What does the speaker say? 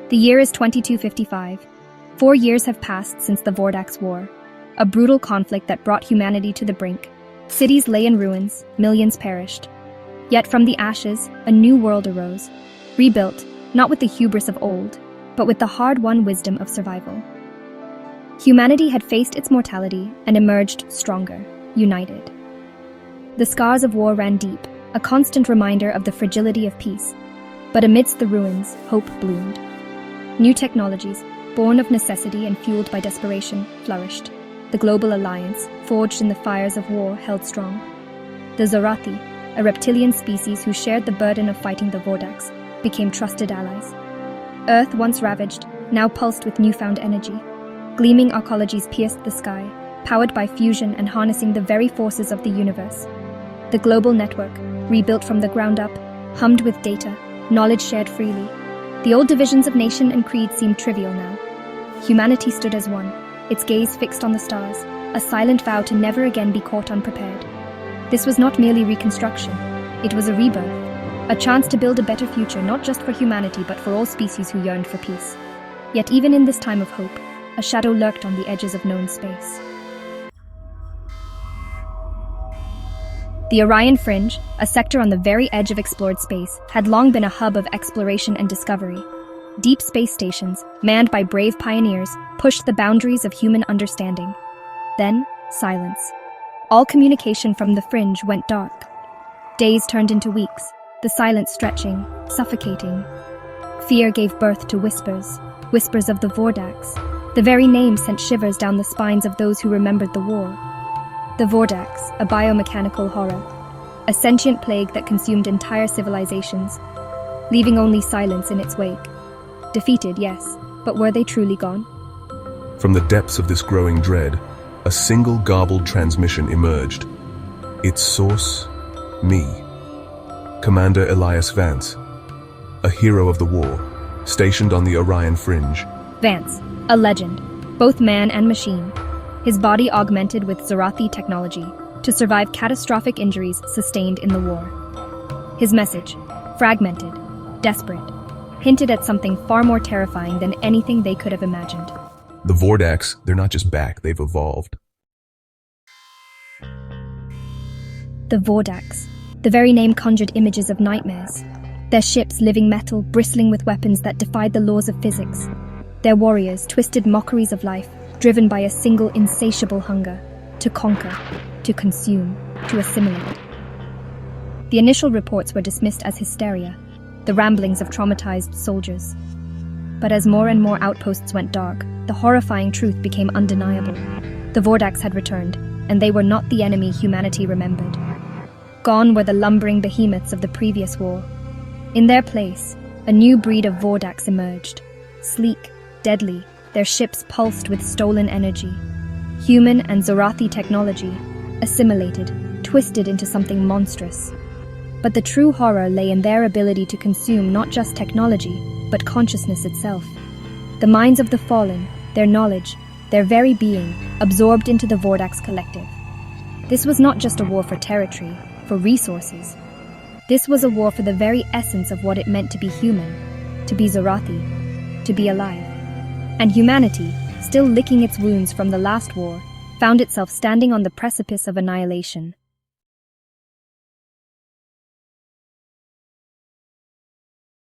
The year is 2255. 4 years have passed since the Vordax War, a brutal conflict that brought humanity to the brink. Cities lay in ruins, millions perished. Yet from the ashes, a new world arose, rebuilt, not with the hubris of old, but with the hard-won wisdom of survival. Humanity had faced its mortality and emerged stronger, united. The scars of war ran deep, a constant reminder of the fragility of peace. But amidst the ruins, hope bloomed. New technologies, born of necessity and fueled by desperation, flourished. The global alliance, forged in the fires of war, held strong. The Zorathi, a reptilian species who shared the burden of fighting the Vordax, became trusted allies. Earth, once ravaged, now pulsed with newfound energy. Gleaming arcologies pierced the sky, powered by fusion and harnessing the very forces of the universe. The global network, rebuilt from the ground up, hummed with data, knowledge shared freely. The old divisions of nation and creed seemed trivial now. Humanity stood as one, its gaze fixed on the stars, a silent vow to never again be caught unprepared. This was not merely reconstruction, it was a rebirth, a chance to build a better future not just for humanity but for all species who yearned for peace. Yet even in this time of hope, a shadow lurked on the edges of known space. The Orion Fringe, a sector on the very edge of explored space, had long been a hub of exploration and discovery. Deep space stations, manned by brave pioneers, pushed the boundaries of human understanding. Then, silence. All communication from the Fringe went dark. Days turned into weeks, the silence stretching, suffocating. Fear gave birth to whispers, whispers of the Vordax. The very name sent shivers down the spines of those who remembered the war. The Vordax, a biomechanical horror, a sentient plague that consumed entire civilizations, leaving only silence in its wake. Defeated, yes, but were they truly gone? From the depths of this growing dread, a single garbled transmission emerged. Its source, me. Commander Elias Vance, a hero of the war, stationed on the Orion Fringe. Vance, a legend, both man and machine. His body augmented with Zorathi technology to survive catastrophic injuries sustained in the war. His message, fragmented, desperate, hinted at something far more terrifying than anything they could have imagined. The Vordax, they're not just back, they've evolved. The Vordax, the very name conjured images of nightmares. Their ships living metal, bristling with weapons that defied the laws of physics. Their warriors, twisted mockeries of life, driven by a single insatiable hunger, to conquer, to consume, to assimilate. The initial reports were dismissed as hysteria, the ramblings of traumatized soldiers. But as more and more outposts went dark, the horrifying truth became undeniable. The Vordax had returned, and they were not the enemy humanity remembered. Gone were the lumbering behemoths of the previous war. In their place, a new breed of Vordax emerged, sleek, deadly, their ships pulsed with stolen energy. Human and Zorathi technology, assimilated, twisted into something monstrous. But the true horror lay in their ability to consume not just technology, but consciousness itself. The minds of the fallen, their knowledge, their very being, absorbed into the Vordax collective. This was not just a war for territory, for resources. This was a war for the very essence of what it meant to be human, to be Zorathi, to be alive. And humanity, still licking its wounds from the last war, found itself standing on the precipice of annihilation.